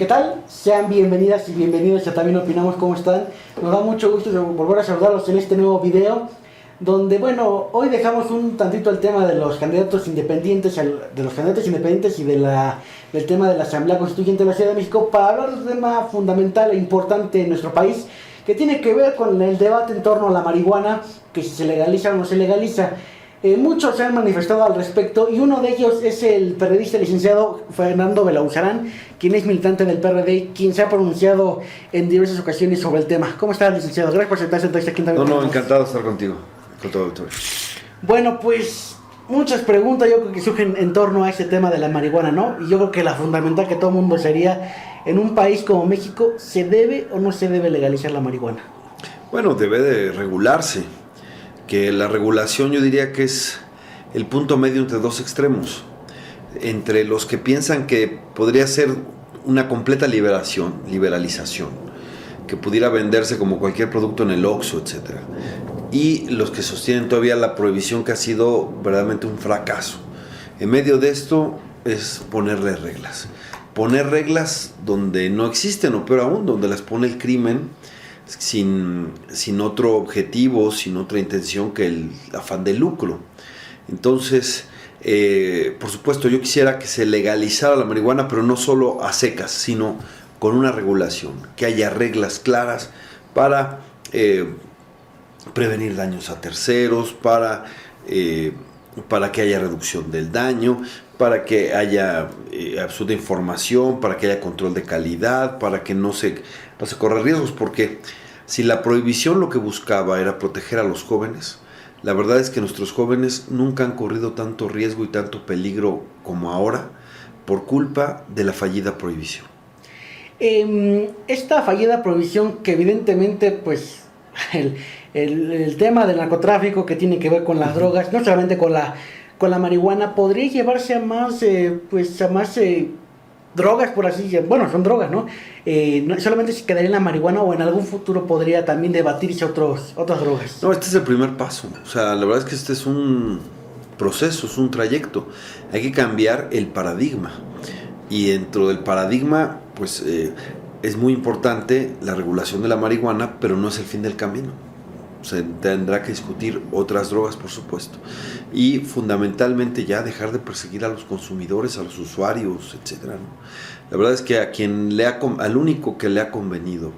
¿Qué tal? Sean bienvenidas y bienvenidos a También Opinamos. ¿Cómo están? Nos da mucho gusto volver a saludarlos en este nuevo video, donde, bueno, hoy dejamos un tantito el tema de los candidatos independientes, y del tema de la Asamblea Constituyente de la Ciudad de México, para hablar de un tema fundamental e importante en nuestro país, que tiene que ver con el debate en torno a la marihuana, que si se legaliza o no se legaliza. Muchos se han manifestado al respecto, y uno de ellos es el periodista licenciado Fernando Belauzarán, quien es militante del PRD, quien se ha pronunciado en diversas ocasiones sobre el tema. ¿Cómo estás, licenciado? Gracias por sentarse aquí en No, encantado de estar contigo, con todo el autor. Bueno, pues muchas preguntas yo creo que surgen en torno a ese tema de la marihuana, ¿no? Y yo creo que la fundamental que todo el mundo sería, en un país como México, ¿se debe o no se debe legalizar la marihuana? Bueno, debe de regularse, que la regulación yo diría que es el punto medio entre dos extremos, entre los que piensan que podría ser una completa liberalización, que pudiera venderse como cualquier producto en el Oxxo, etc. Y los que sostienen todavía la prohibición, que ha sido verdaderamente un fracaso. En medio de esto es ponerle reglas. Poner reglas donde no existen, o peor aún, donde las pone el crimen, sin otro objetivo, sin otra intención que el afán de lucro. Entonces, por supuesto, yo quisiera que se legalizara la marihuana, pero no solo a secas, sino con una regulación, que haya reglas claras para prevenir daños a terceros, para que haya reducción del daño, para que haya absoluta información, para que haya control de calidad, para que no se corra riesgos, porque si la prohibición lo que buscaba era proteger a los jóvenes, la verdad es que nuestros jóvenes nunca han corrido tanto riesgo y tanto peligro como ahora por culpa de la fallida prohibición. Esta fallida prohibición, que evidentemente pues el tema del narcotráfico, que tiene que ver con las drogas, no solamente con la marihuana, podría llevarse a más drogas, por así decirlo. Bueno, son drogas, ¿no? No solamente se quedaría en la marihuana, o en algún futuro podría también debatirse otras drogas. No, este es el primer paso. O sea, la verdad es que este es un proceso, es un trayecto. Hay que cambiar el paradigma. Y dentro del paradigma, pues es muy importante la regulación de la marihuana, pero no es el fin del camino. Se tendrá que discutir otras drogas, por supuesto, y fundamentalmente ya dejar de perseguir a los consumidores, a los usuarios, etcétera, ¿no? La verdad es que al único que le ha convenido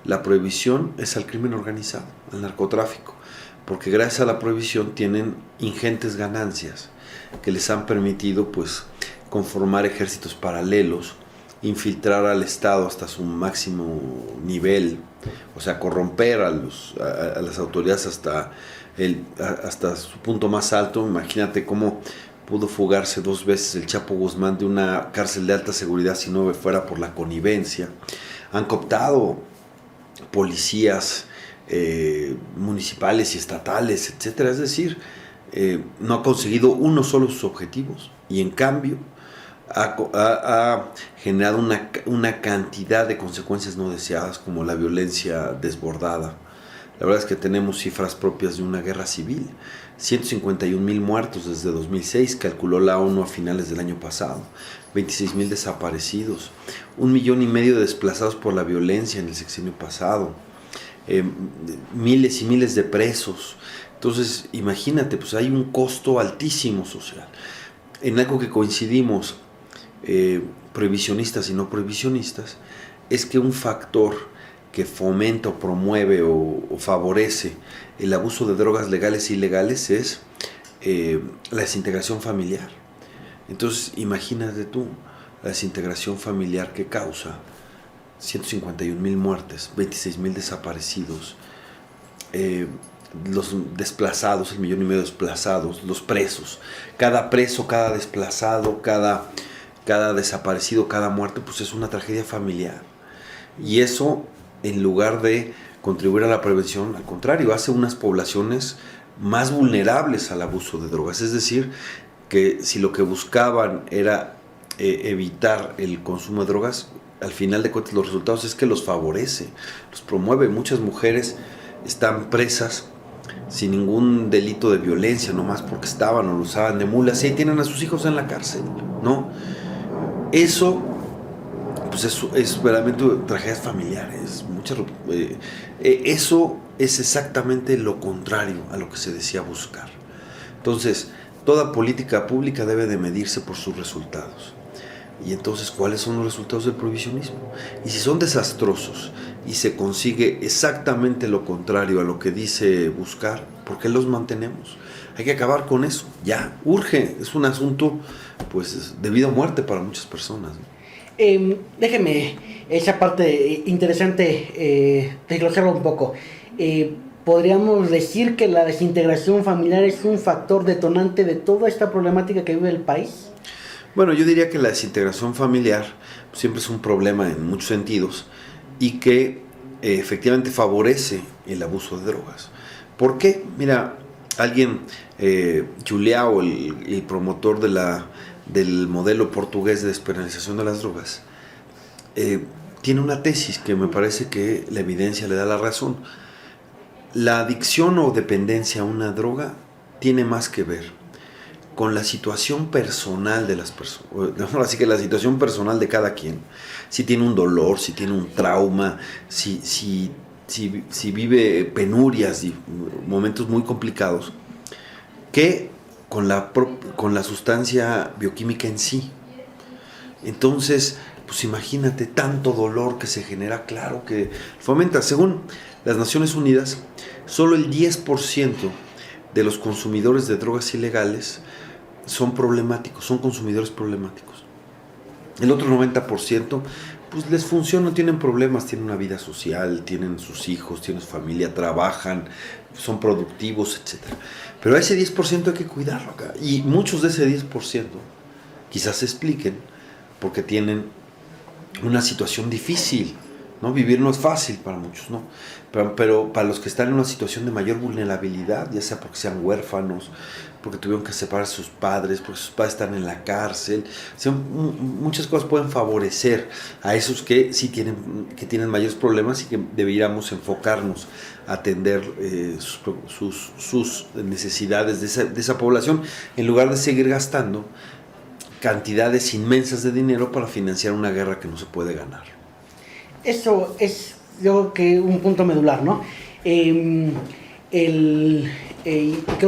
la prohibición es al crimen organizado, al narcotráfico, porque gracias a la prohibición tienen ingentes ganancias que les han permitido, pues, conformar ejércitos paralelos, infiltrar al Estado hasta su máximo nivel, o sea, corromper a las autoridades hasta su punto más alto. Imagínate cómo pudo fugarse 2 veces el Chapo Guzmán de una cárcel de alta seguridad si no fuera por la connivencia. Han cooptado policías municipales y estatales, etcétera. Es decir, no ha conseguido uno solo sus objetivos, y en cambio ha generado una cantidad de consecuencias no deseadas, como la violencia desbordada. La verdad es que tenemos cifras propias de una guerra civil. 151,000 muertos desde 2006, calculó la ONU a finales del año pasado. 26,000 desaparecidos. 1,5 millones de desplazados por la violencia en el sexenio pasado. Miles y miles de presos. Entonces, imagínate, pues hay un costo altísimo social. En algo que coincidimos, prohibicionistas y no prohibicionistas, es que un factor que fomenta o promueve o favorece el abuso de drogas legales e ilegales es la desintegración familiar. Entonces, imagínate tú la desintegración familiar que causa 151,000 muertes, 26,000 desaparecidos, los desplazados, 1,5 millones de desplazados, los presos. Cada preso, cada desplazado, cada desaparecido, cada muerte, pues es una tragedia familiar. Y eso, en lugar de contribuir a la prevención, al contrario, hace unas poblaciones más vulnerables al abuso de drogas. Es decir, que si lo que buscaban era evitar el consumo de drogas, al final de cuentas los resultados es que los favorece, los promueve. Muchas mujeres están presas sin ningún delito de violencia, nomás porque estaban o lo usaban de mulas, y tienen a sus hijos en la cárcel, ¿no? Eso, pues pues es verdaderamente tragedias familiares. Eso es exactamente lo contrario a lo que se decía buscar. Entonces, toda política pública debe de medirse por sus resultados. Y entonces, ¿cuáles son los resultados del prohibicionismo? Y si son desastrosos y se consigue exactamente lo contrario a lo que dice buscar, ¿por qué los mantenemos? Hay que acabar con eso, ya, urge, es un asunto pues de vida o muerte para muchas personas, ¿no? Déjeme esa parte interesante desglosarlo un poco. ¿Podríamos decir que la desintegración familiar es un factor detonante de toda esta problemática que vive el país? Bueno, yo diría que la desintegración familiar siempre es un problema en muchos sentidos y que efectivamente favorece el abuso de drogas. ¿Por qué? Mira, alguien, Julião, el promotor del modelo portugués de despenalización de las drogas, tiene una tesis que me parece que la evidencia le da la razón. La adicción o dependencia a una droga tiene más que ver con la situación personal de las personas, así que la situación personal de cada quien, si tiene un dolor, si tiene un trauma, si vive penurias y momentos muy complicados, que con la sustancia bioquímica en sí. Entonces, pues imagínate tanto dolor que se genera, claro que fomenta. Según las Naciones Unidas, solo el 10% de los consumidores de drogas ilegales son problemáticos, son consumidores problemáticos. El otro 90% pues les funciona, tienen problemas, tienen una vida social, tienen sus hijos, tienen su familia, trabajan, son productivos, etc. Pero a ese 10% hay que cuidarlo acá. Y muchos de ese 10% quizás se expliquen porque tienen una situación difícil, ¿no? Vivir no es fácil para muchos, ¿no? Pero para los que están en una situación de mayor vulnerabilidad, ya sea porque sean huérfanos, porque tuvieron que separar a sus padres, porque sus padres están en la cárcel, o sea, muchas cosas pueden favorecer a esos que sí tienen mayores problemas y que deberíamos enfocarnos a atender sus necesidades de esa población, en lugar de seguir gastando cantidades inmensas de dinero para financiar una guerra que no se puede ganar. Eso es, yo creo que un punto medular, ¿no? Creo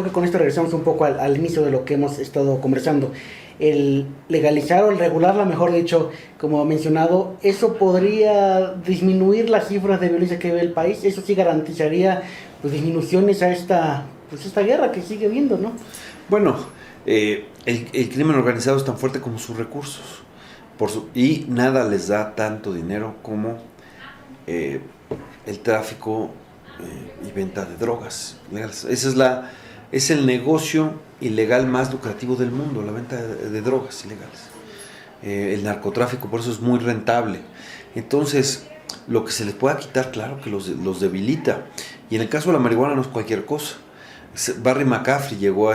que con esto regresamos un poco al inicio de lo que hemos estado conversando. El legalizar o el regularla, mejor dicho, como mencionado, eso podría disminuir las cifras de violencia que vive el país. Eso sí garantizaría pues disminuciones a esta guerra que sigue viendo, ¿no? Bueno, el crimen organizado es tan fuerte como sus recursos. Y nada les da tanto dinero como el tráfico y venta de drogas legales. Es el negocio ilegal más lucrativo del mundo, la venta de drogas ilegales. El narcotráfico por eso es muy rentable. Entonces, lo que se les pueda quitar, claro que los debilita. Y en el caso de la marihuana no es cualquier cosa. Barry McCaffrey llegó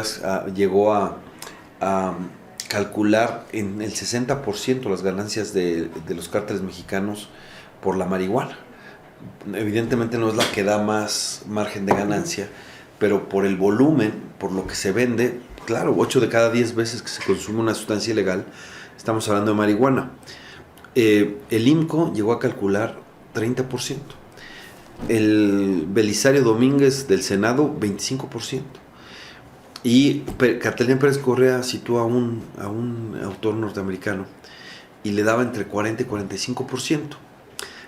a calcular en el 60% las ganancias de los cárteles mexicanos por la marihuana. Evidentemente no es la que da más margen de ganancia, pero por el volumen, por lo que se vende, claro, 8 de cada 10 veces que se consume una sustancia ilegal, estamos hablando de marihuana. El IMCO llegó a calcular 30%. El Belisario Domínguez del Senado, 25%. Y Catalina Pérez Correa citó a un autor norteamericano y le daba entre 40 y 45%.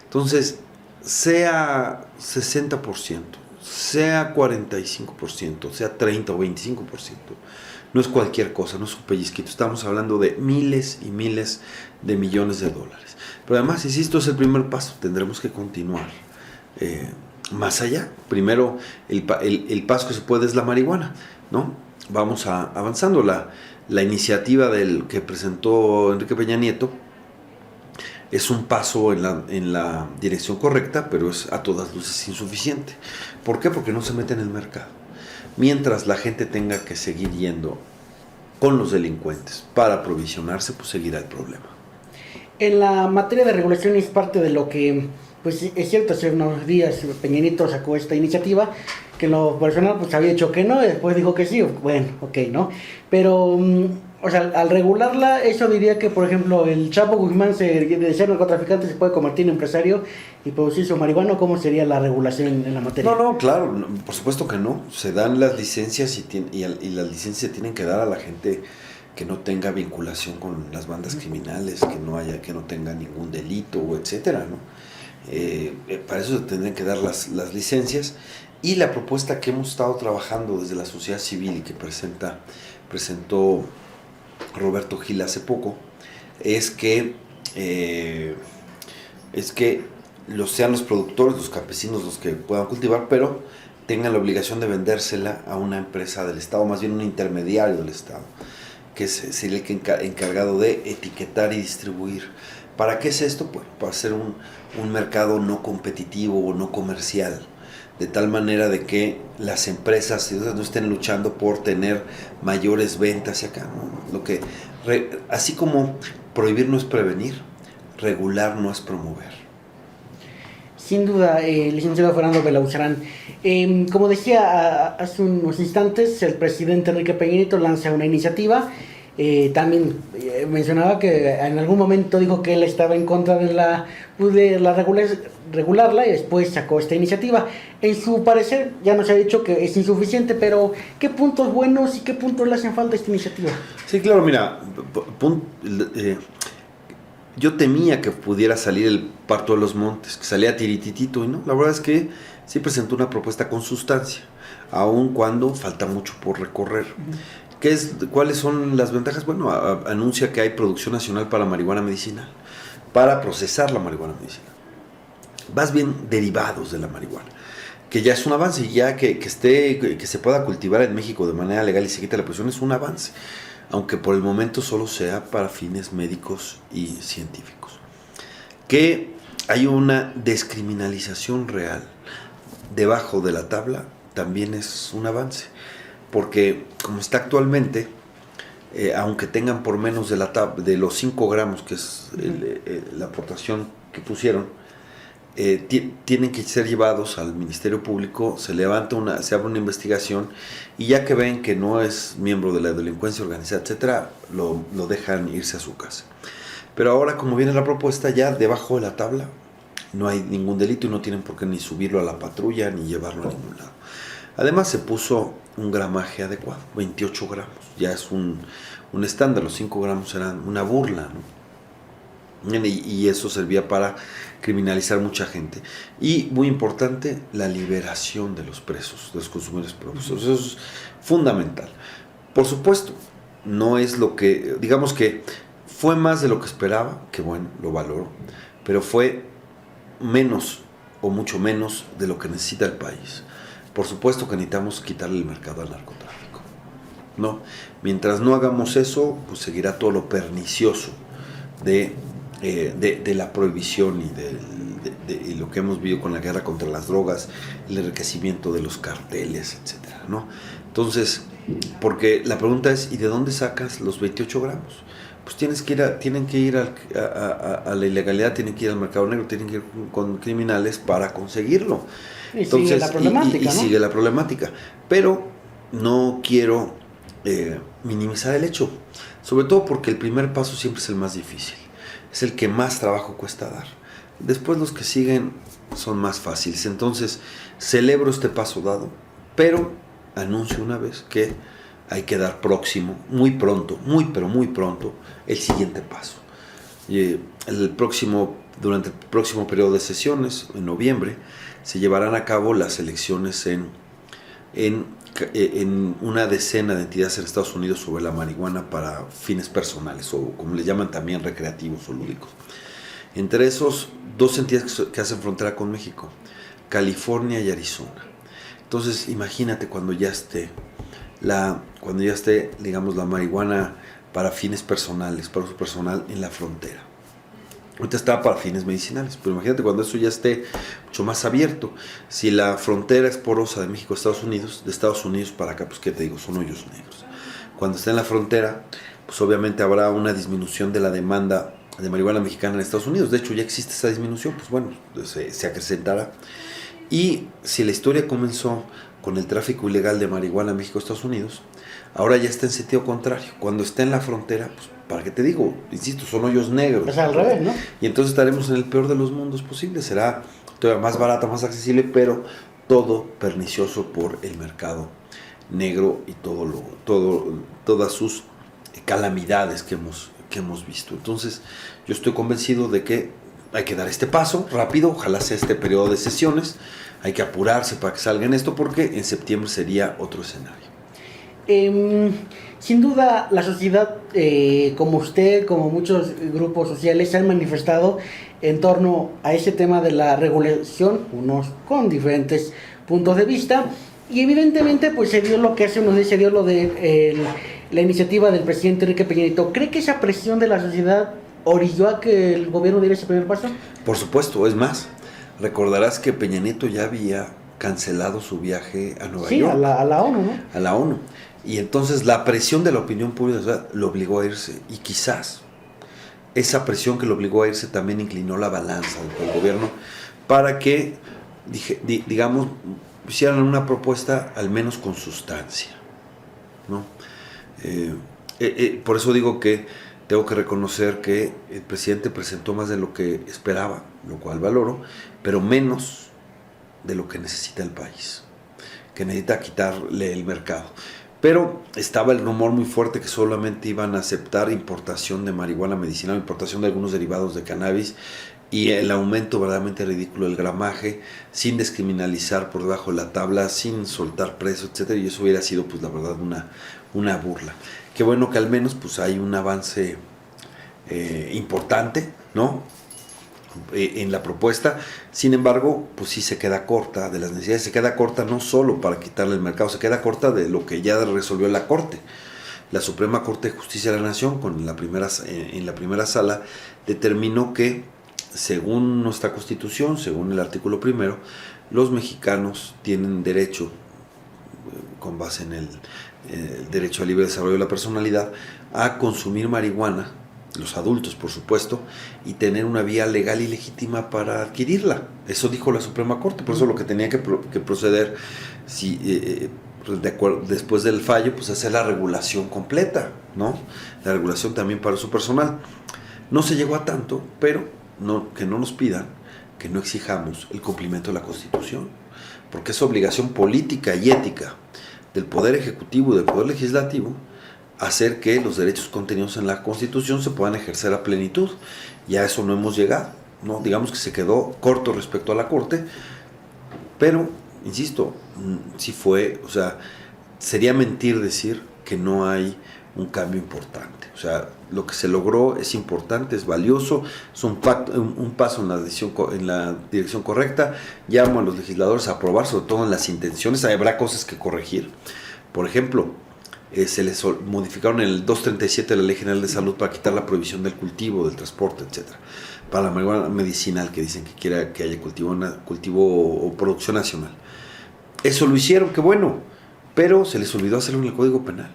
Entonces, sea 60%, sea 45%, sea 30 o 25%, no es cualquier cosa, no es un pellizquito. Estamos hablando de miles y miles de millones de dólares. Pero además, insisto, es el primer paso, tendremos que continuar más allá. Primero, el paso que se puede es la marihuana, ¿no? Vamos avanzando. La iniciativa que presentó Enrique Peña Nieto es un paso en la dirección correcta, pero es a todas luces insuficiente. ¿Por qué? Porque no se mete en el mercado. Mientras la gente tenga que seguir yendo con los delincuentes para aprovisionarse, pues seguirá el problema. En la materia de regulación es parte de lo que, pues es cierto, hace unos días Peña Nieto sacó esta iniciativa, que en lo personal pues había dicho que no, y después dijo que sí, bueno, ok, ¿no? Pero O sea, al regularla, eso diría que, por ejemplo, el Chapo Guzmán de ser narcotraficante se puede convertir en empresario y producir su marihuana. ¿Cómo sería la regulación en la materia? No, claro, por supuesto que no. Se dan las licencias y las licencias se tienen que dar a la gente que no tenga vinculación con las bandas criminales, que no tenga ningún delito, o etcétera, ¿no? Para eso se tendrían que dar las licencias. Y la propuesta que hemos estado trabajando desde la sociedad civil y que presentó Roberto Gil hace poco, es que sean los productores, los campesinos los que puedan cultivar, pero tengan la obligación de vendérsela a una empresa del Estado, más bien un intermediario del Estado, que sería el encargado de etiquetar y distribuir. ¿Para qué es esto? Pues para hacer un mercado no competitivo o no comercial, de tal manera de que las empresas no estén luchando por tener mayores ventas y acá, ¿no? Así como prohibir no es prevenir, regular no es promover. Sin duda, licenciado Fernando Belauzarán. Como decía hace unos instantes, el presidente Enrique Peña Nieto lanza una iniciativa. También mencionaba que en algún momento dijo que él estaba en contra de regularla y después sacó esta iniciativa. En su parecer ya nos ha dicho que es insuficiente, pero ¿qué puntos buenos y qué puntos le hacen falta a esta iniciativa? Sí, claro, mira, yo temía que pudiera salir el parto de los montes, que salía tirititito, y no, la verdad es que sí presentó una propuesta con sustancia, aun cuando falta mucho por recorrer. ¿Cuáles son las ventajas? Bueno, anuncia que hay producción nacional para marihuana medicinal, para procesar la marihuana medicinal. Más bien derivados de la marihuana, que ya es un avance, y ya que se pueda cultivar en México de manera legal y se quite la presión es un avance, aunque por el momento solo sea para fines médicos y científicos. Que hay una descriminalización real debajo de la tabla también es un avance, porque como está actualmente, aunque tengan por menos de los 5 gramos, que es la aportación que pusieron, tienen que ser llevados al Ministerio Público, se abre una investigación, y ya que ven que no es miembro de la delincuencia organizada, etcétera, lo dejan irse a su casa. Pero ahora, como viene la propuesta, ya debajo de la tabla no hay ningún delito y no tienen por qué ni subirlo a la patrulla ni llevarlo a ningún lado. Además se puso un gramaje adecuado, 28 gramos, ya es un estándar. Los 5 gramos eran una burla, ¿no? Y eso servía para criminalizar mucha gente. Y muy importante, la liberación de los presos, de los consumidores propios. Eso es fundamental. Por supuesto, no es lo que, digamos que fue más de lo que esperaba, que bueno, lo valoro, pero fue menos o mucho menos de lo que necesita el país. Por supuesto que necesitamos quitarle el mercado al narcotráfico, ¿no? Mientras no hagamos eso, pues seguirá todo lo pernicioso de la prohibición y lo que hemos vivido con la guerra contra las drogas, el enriquecimiento de los carteles, etcétera, ¿no? Entonces, porque la pregunta es, ¿y de dónde sacas los 28 gramos? Pues tienen que ir a la ilegalidad, tienen que ir al mercado negro, tienen que ir con criminales para conseguirlo. Y entonces, sigue la problemática, ¿no? Sigue la problemática. Pero no quiero minimizar el hecho, sobre todo porque el primer paso siempre es el más difícil, es el que más trabajo cuesta dar. Después los que siguen son más fáciles. Entonces celebro este paso dado, pero anuncio una vez que hay que dar muy pronto, muy pronto, el siguiente paso. Durante el próximo periodo de sesiones, en noviembre, se llevarán a cabo las elecciones en una decena de entidades en Estados Unidos sobre la marihuana para fines personales, o como le llaman también, recreativos o lúdicos. Entre esos, 2 entidades que hacen frontera con México, California y Arizona. Entonces, imagínate cuando ya esté, digamos, la marihuana para fines personales, para uso personal en la frontera. Ahorita está para fines medicinales, pero imagínate cuando eso ya esté mucho más abierto. Si la frontera es porosa de México a Estados Unidos, de Estados Unidos para acá, pues qué te digo, son hoyos negros. Cuando esté en la frontera, pues obviamente habrá una disminución de la demanda de marihuana mexicana en Estados Unidos. De hecho, ya existe esa disminución, pues bueno, se acrecentará. Y si la historia comenzó con el tráfico ilegal de marihuana a México-Estados Unidos, Ahora ya está en sentido contrario. Cuando está en la frontera, pues, ¿para qué te digo? Insisto, son hoyos negros. Es al revés, ¿no? Y entonces estaremos en el peor de los mundos posibles. Será todavía más barata, más accesible, pero todo pernicioso por el mercado negro y todas sus calamidades que hemos visto. Entonces, yo estoy convencido de que hay que dar este paso rápido, ojalá sea este periodo de sesiones, hay que apurarse para que salga en esto, porque en septiembre sería otro escenario. Sin duda, la sociedad, como usted, como muchos grupos sociales, se han manifestado en torno a ese tema de la regulación, unos con diferentes puntos de vista, y evidentemente pues se dio lo que hace unos días se dio lo de la iniciativa del presidente Enrique Peña Nieto. ¿Cree que esa presión de la sociedad orilló a que el gobierno diera ese primer paso? Por supuesto, es más, recordarás que Peña Nieto ya había cancelado su viaje a Nueva York. Sí, a la ONU, ¿no? A la ONU. Y entonces la presión de la opinión pública lo obligó a irse, y quizás esa presión que lo obligó a irse también inclinó la balanza del gobierno para que, digamos, hicieran una propuesta al menos con sustancia, ¿no? Por eso digo que tengo que reconocer que el presidente presentó más de lo que esperaba, lo cual valoro, pero menos de lo que necesita el país, que necesita quitarle el mercado. Pero estaba el rumor muy fuerte que solamente iban a aceptar importación de marihuana medicinal, importación de algunos derivados de cannabis, y el aumento verdaderamente ridículo del gramaje, sin descriminalizar por debajo de la tabla, sin soltar precio, etcétera, y eso hubiera sido, pues, la verdad, una burla. Qué bueno que al menos pues hay un avance importante, ¿no? En la propuesta. Sin embargo, pues sí se queda corta de las necesidades, se queda corta no solo para quitarle el mercado, se queda corta de lo que ya resolvió la Corte. La Suprema Corte de Justicia de la Nación, en la primera sala, determinó que, según nuestra Constitución, según el artículo primero, los mexicanos tienen derecho, con base en el derecho al libre desarrollo de la personalidad, a consumir marihuana, los adultos por supuesto, y tener una vía legal y legítima para adquirirla. Eso dijo la Suprema Corte. Por eso lo que tenía que proceder, después del fallo, pues hacer la regulación completa, ¿no? La regulación también para su personal. No se llegó a tanto, pero que no nos pidan, que no exijamos el cumplimiento de la Constitución, porque es obligación política y ética del Poder Ejecutivo y del Poder Legislativo hacer que los derechos contenidos en la Constitución se puedan ejercer a plenitud. Y a eso no hemos llegado, ¿no? Digamos que se quedó corto respecto a la Corte, pero, insisto, sí fue, o sea, sería mentir decir que no hay un cambio importante. O sea, lo que se logró es importante, es valioso, es un paso en la dirección correcta. Llamo a los legisladores a aprobar, sobre todo en las intenciones. Habrá cosas que corregir. Por ejemplo, se les modificaron el 237 de la Ley General de Salud para quitar la prohibición del cultivo, del transporte, etcétera, para la marihuana medicinal, que dicen que quiera que haya cultivo o producción nacional. Eso lo hicieron, qué bueno, pero se les olvidó hacerlo en el Código Penal.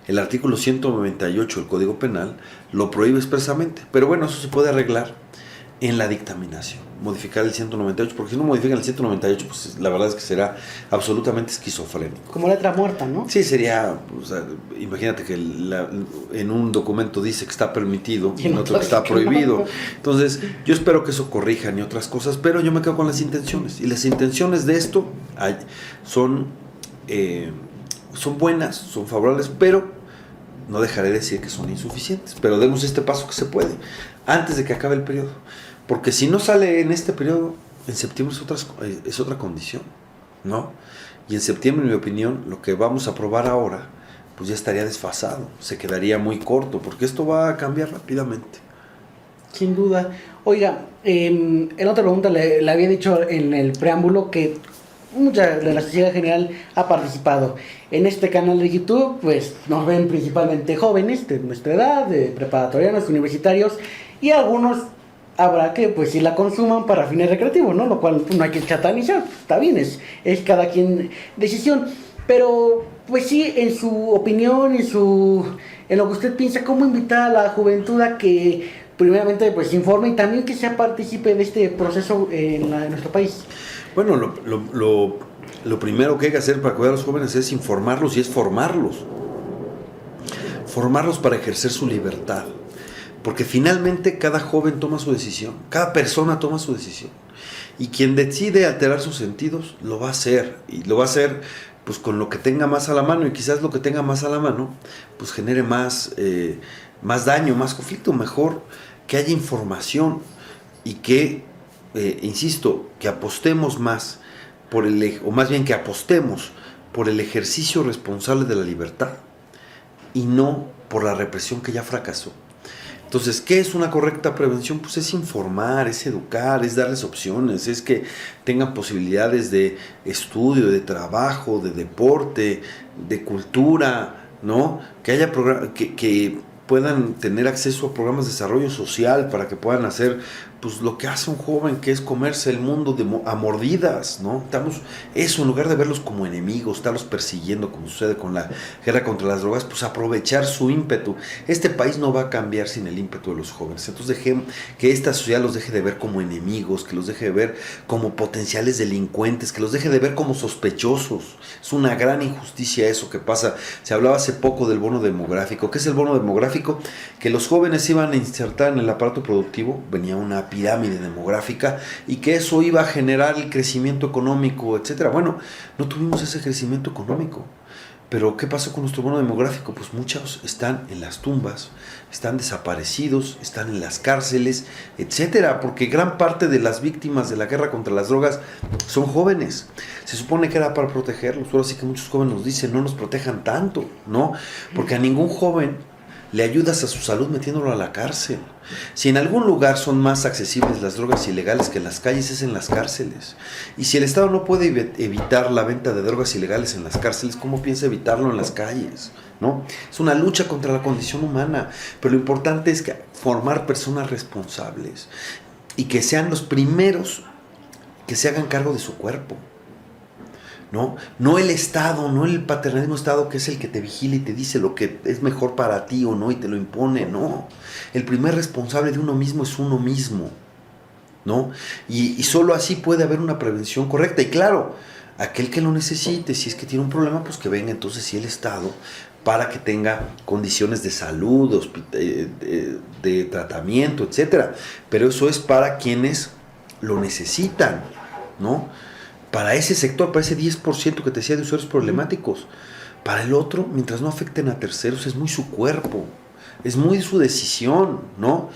El artículo 198 del Código Penal lo prohíbe expresamente, pero bueno, eso se puede arreglar en la dictaminación, modificar el 198, porque si no modifican el 198, pues la verdad es que será absolutamente esquizofrénico. Como letra muerta, ¿no? Sí, sería, o sea, imagínate que en un documento dice que está permitido y en otro que está prohibido. Entonces, yo espero que eso corrijan y otras cosas, pero yo me quedo con las intenciones. Y las intenciones de esto son buenas, son favorables, pero no dejaré de decir que son insuficientes. Pero demos este paso que se puede, antes de que acabe el periodo. Porque si no sale en este periodo, en septiembre es otra condición, ¿no? Y en septiembre, en mi opinión, lo que vamos a aprobar ahora, pues ya estaría desfasado, se quedaría muy corto, porque esto va a cambiar rápidamente. Sin duda. Oiga, en otra pregunta le había dicho en el preámbulo que mucha de la sociedad general ha participado. En este canal de YouTube, pues nos ven principalmente jóvenes de nuestra edad, de preparatorianos, universitarios, y algunos habrá que pues si la consuman para fines recreativos, ¿no? Lo cual no hay que satanizar, está bien, es cada quien decisión. Pero pues sí, en su opinión, en lo que usted piensa, ¿cómo invitar a la juventud a que primeramente pues se informe y también que sea partícipe de este proceso en nuestro país? Bueno, lo primero que hay que hacer para cuidar a los jóvenes es informarlos y es formarlos, formarlos para ejercer su libertad. Porque finalmente cada joven toma su decisión, cada persona toma su decisión. Y quien decide alterar sus sentidos, lo va a hacer. Y lo va a hacer pues con lo que tenga más a la mano. Y quizás lo que tenga más a la mano, pues genere más daño, más conflicto. Mejor que haya información y que, insisto, que apostemos más o más bien que apostemos por el ejercicio responsable de la libertad y no por la represión que ya fracasó. Entonces, ¿qué es una correcta prevención? Pues es informar, es educar, es darles opciones, es que tengan posibilidades de estudio, de trabajo, de deporte, de cultura, ¿no? Que haya que puedan tener acceso a programas de desarrollo social para que puedan hacer pues lo que hace un joven, que es comerse el mundo a mordidas, ¿no? Eso, en lugar de verlos como enemigos, estarlos persiguiendo como sucede con la guerra contra las drogas, pues aprovechar su ímpetu. Este país no va a cambiar sin el ímpetu de los jóvenes. Entonces que esta sociedad los deje de ver como enemigos, que los deje de ver como potenciales delincuentes, que los deje de ver como sospechosos. Es una gran injusticia eso que pasa. Se hablaba hace poco del bono demográfico. ¿Qué es el bono demográfico? Que los jóvenes iban a insertar en el aparato productivo, venía una pirámide demográfica y que eso iba a generar el crecimiento económico, etcétera. Bueno, no tuvimos ese crecimiento económico. Pero ¿qué pasó con nuestro bono demográfico? Pues muchos están en las tumbas, están desaparecidos, están en las cárceles, etcétera, porque gran parte de las víctimas de la guerra contra las drogas son jóvenes. Se supone que era para protegerlos, pero sí que muchos jóvenes nos dicen, no nos protejan tanto, ¿no? Porque a ningún joven le ayudas a su salud metiéndolo a la cárcel. Si en algún lugar son más accesibles las drogas ilegales que en las calles, es en las cárceles. Y si el Estado no puede evitar la venta de drogas ilegales en las cárceles, ¿cómo piensa evitarlo en las calles? ¿No? Es una lucha contra la condición humana, pero lo importante es formar personas responsables y que sean los primeros que se hagan cargo de su cuerpo. No el Estado, no el paternalismo Estado, que es el que te vigila y te dice lo que es mejor para ti o no y te lo impone, no. El primer responsable de uno mismo es uno mismo, ¿no? Y solo así puede haber una prevención correcta. Y claro, aquel que lo necesite, si es que tiene un problema, pues que venga entonces sí el Estado para que tenga condiciones de salud, de tratamiento, etcétera. Pero eso es para quienes lo necesitan, ¿no? Para ese sector, para ese 10% que te decía de usuarios problemáticos. Para el otro, mientras no afecten a terceros, es muy su cuerpo, es muy su decisión, ¿no?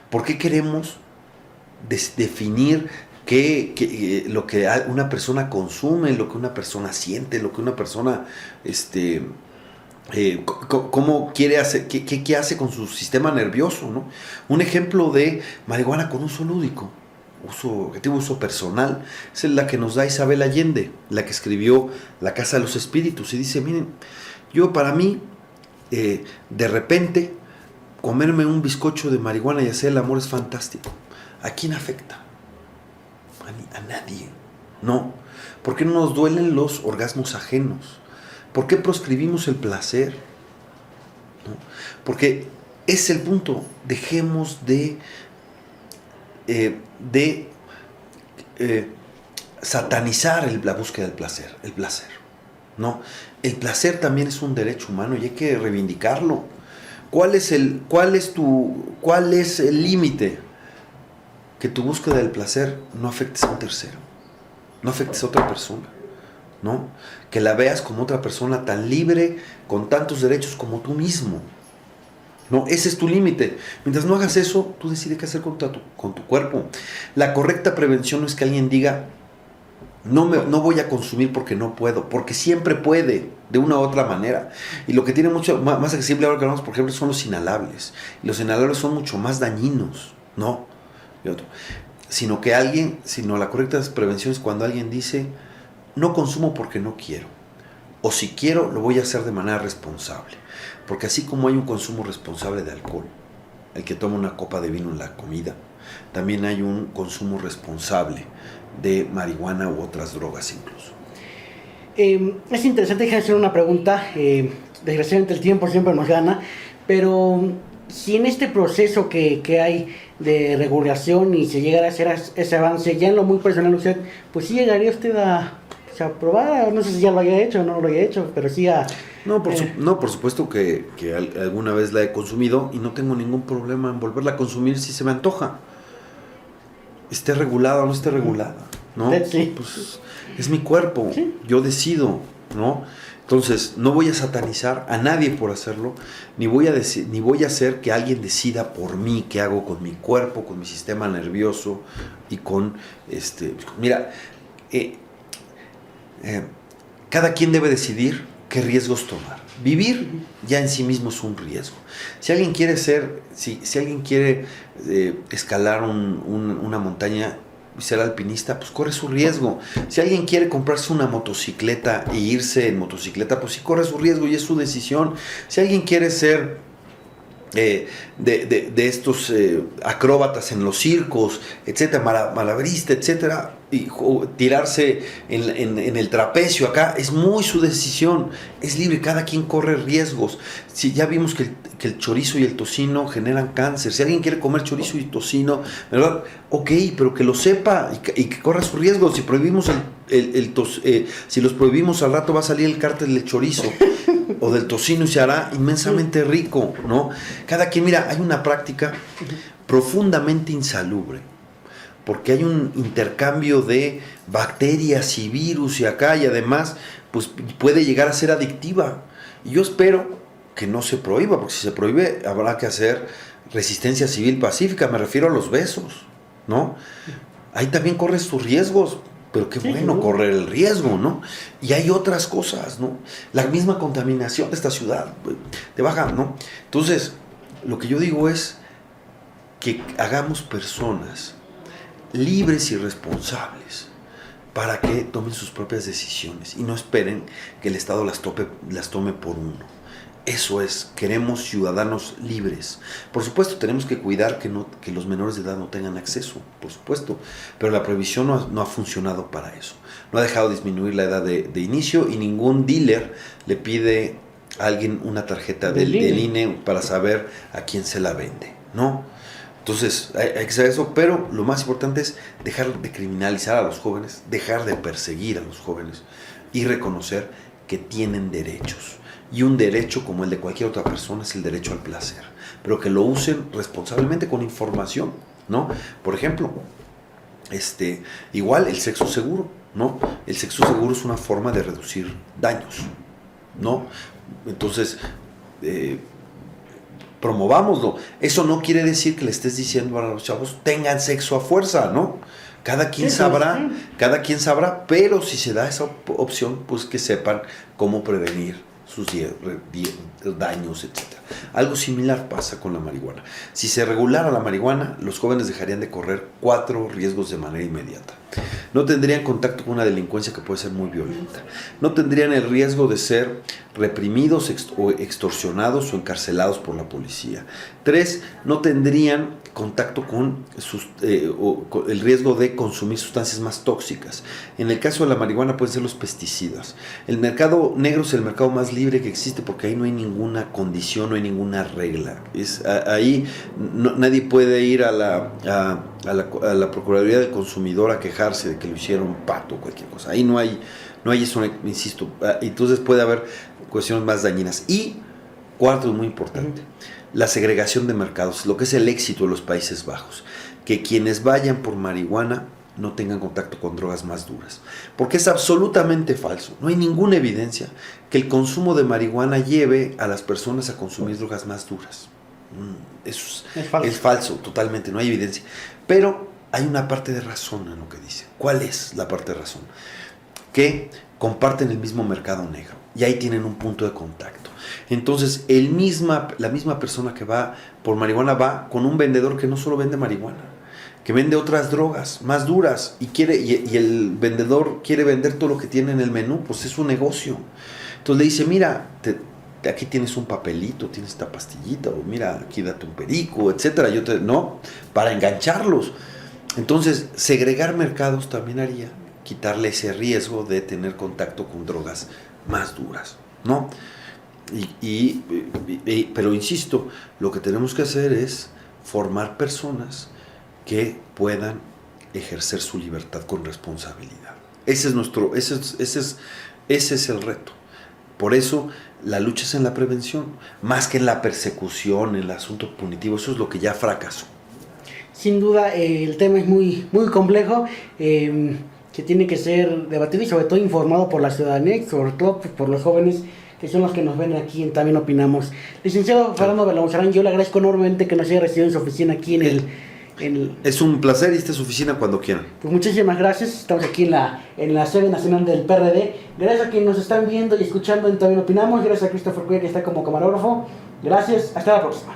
¿Por qué queremos definir lo que una persona consume, lo que una persona siente, lo que una persona, cómo quiere hacer, qué hace con su sistema nervioso, ¿no? Un ejemplo de marihuana con uso lúdico, uso personal, es la que nos da Isabel Allende, la que escribió La Casa de los Espíritus, y dice, miren, para mí, de repente, comerme un bizcocho de marihuana y hacer el amor es fantástico. ¿A quién afecta? A nadie, ¿no? ¿Por qué no nos duelen los orgasmos ajenos? ¿Por qué proscribimos el placer? ¿No? Porque es el punto, dejemos de satanizar la búsqueda del placer, el placer, ¿no? El placer también es un derecho humano y hay que reivindicarlo. ¿Cuál es el límite? Que tu búsqueda del placer no afectes a un tercero, no afectes a otra persona, ¿no? Que la veas como otra persona tan libre, con tantos derechos como tú mismo. No, ese es tu límite. Mientras no hagas eso, tú decides qué hacer con tu cuerpo. La correcta prevención no es que alguien diga, no voy a consumir porque no puedo, porque siempre puede, de una u otra manera. Y lo que tiene mucho más accesible ahora que hablamos, por ejemplo, son los inhalables. Y los inhalables son mucho más dañinos, ¿no? Sino la correcta prevención es cuando alguien dice, no consumo porque no quiero. O si quiero, lo voy a hacer de manera responsable. Porque así como hay un consumo responsable de alcohol, el que toma una copa de vino en la comida, también hay un consumo responsable de marihuana u otras drogas incluso. Es interesante, déjame hacer una pregunta. Desgraciadamente el tiempo siempre nos gana, pero si en este proceso que hay de regulación y se llegara a hacer ese avance, ya en lo muy personal usted, pues sí llegaría usted a se aprobara, no sé si ya lo haya hecho o no lo haya hecho, pero sí a... No, por supuesto que alguna vez la he consumido y no tengo ningún problema en volverla a consumir si se me antoja. Esté regulada o no esté regulada, ¿no? Sí. Pues es mi cuerpo, Sí. yo decido, ¿no? Entonces, no voy a satanizar a nadie por hacerlo, ni voy a hacer que alguien decida por mí qué hago con mi cuerpo, con mi sistema nervioso y con mira, cada quien debe decidir qué riesgos tomar. Vivir ya en sí mismo es un riesgo. Si alguien quiere si alguien quiere escalar una montaña y ser alpinista, pues corre su riesgo. Si alguien quiere comprarse una motocicleta e irse en motocicleta, pues sí corre su riesgo y es su decisión. Si alguien quiere ser de estos acróbatas en los circos, etcétera, malabarista, etcétera, y tirarse en el trapecio acá, es muy su decisión, es libre, cada quien corre riesgos. Si ya vimos que el chorizo y el tocino generan cáncer, si alguien quiere comer chorizo y tocino, ¿verdad? Ok, pero que lo sepa y que corra su riesgo. Si prohibimos si los prohibimos, al rato va a salir el cártel del chorizo o del tocino y se hará inmensamente rico, ¿no? Cada quien, mira, hay una práctica profundamente insalubre, porque hay un intercambio de bacterias y virus y acá, y además, pues puede llegar a ser adictiva. Y yo espero que no se prohíba, porque si se prohíbe habrá que hacer resistencia civil pacífica, me refiero a los besos, ¿no? Ahí también corres tus riesgos, pero qué bueno correr el riesgo, ¿no? Y hay otras cosas, ¿no? La misma contaminación de esta ciudad te baja, ¿no? Entonces, lo que yo digo es que hagamos personas libres y responsables para que tomen sus propias decisiones y no esperen que el Estado las tome por uno. Eso es, queremos ciudadanos libres. Por supuesto, tenemos que cuidar que los menores de edad no tengan acceso, por supuesto, pero la prohibición no ha funcionado para eso. No ha dejado disminuir la edad de inicio y ningún dealer le pide a alguien una tarjeta del INE para saber a quién se la vende, ¿no? Entonces, hay que saber eso, pero lo más importante es dejar de criminalizar a los jóvenes, dejar de perseguir a los jóvenes y reconocer que tienen derechos. Y un derecho como el de cualquier otra persona es el derecho al placer, pero que lo usen responsablemente con información, ¿no? Por ejemplo, igual el sexo seguro, ¿no? El sexo seguro es una forma de reducir daños, ¿no? Entonces, promovámoslo. Eso no quiere decir que le estés diciendo a los chavos tengan sexo a fuerza, ¿no? Cada quien sabrá, pero si se da esa opción, pues que sepan cómo prevenir sus daños, etc. Algo similar pasa con la marihuana. Si se regulara la marihuana, los jóvenes dejarían de correr 4 riesgos de manera inmediata. No tendrían contacto con una delincuencia que puede ser muy violenta. No tendrían el riesgo de ser reprimidos o extorsionados o encarcelados por la policía. 3, no tendrían contacto con el riesgo de consumir sustancias más tóxicas. En el caso de la marihuana pueden ser los pesticidas. El mercado negro es el mercado más libre que existe porque ahí no hay ninguna condición, no hay ninguna regla. Ahí nadie puede ir a la Procuraduría del Consumidor a quejarse de que lo hicieron pato o cualquier cosa. Ahí no hay eso, insisto. Entonces puede haber cuestiones más dañinas. Y cuarto, muy importante, la segregación de mercados, lo que es el éxito de los Países Bajos, que quienes vayan por marihuana no tengan contacto con drogas más duras, porque es absolutamente falso, no hay ninguna evidencia que el consumo de marihuana lleve a las personas a consumir drogas más duras. Eso es falso, totalmente, no hay evidencia, pero hay una parte de razón en lo que dice. ¿Cuál es la parte de razón? Que comparten el mismo mercado negro y ahí tienen un punto de contacto. Entonces, la misma persona que va por marihuana va con un vendedor que no solo vende marihuana, que vende otras drogas más duras y el vendedor quiere vender todo lo que tiene en el menú, pues es un negocio. Entonces le dice, mira, aquí tienes un papelito, tienes esta pastillita, o mira, aquí date un perico, etcétera. Para engancharlos. Entonces, segregar mercados también haría quitarle ese riesgo de tener contacto con drogas más duras, ¿no? Pero insisto, lo que tenemos que hacer es formar personas que puedan ejercer su libertad con responsabilidad. Ese es el reto. Por eso la lucha es en la prevención, más que en la persecución, en el asunto punitivo. Eso es lo que ya fracasó. Sin duda, el tema es muy, muy complejo, que tiene que ser debatido y sobre todo informado por la ciudadanía y sobre todo pues, por los jóvenes que son los que nos ven aquí en También Opinamos. Licenciado Fernando Belalmazarán, yo le agradezco enormemente que nos haya recibido en su oficina aquí Es un placer y esta es su oficina cuando quieran. Pues muchísimas gracias, estamos aquí en la sede nacional del PRD. Gracias a quienes nos están viendo y escuchando en También Opinamos, gracias a Christopher Cuellar que está como camarógrafo. Gracias, hasta la próxima.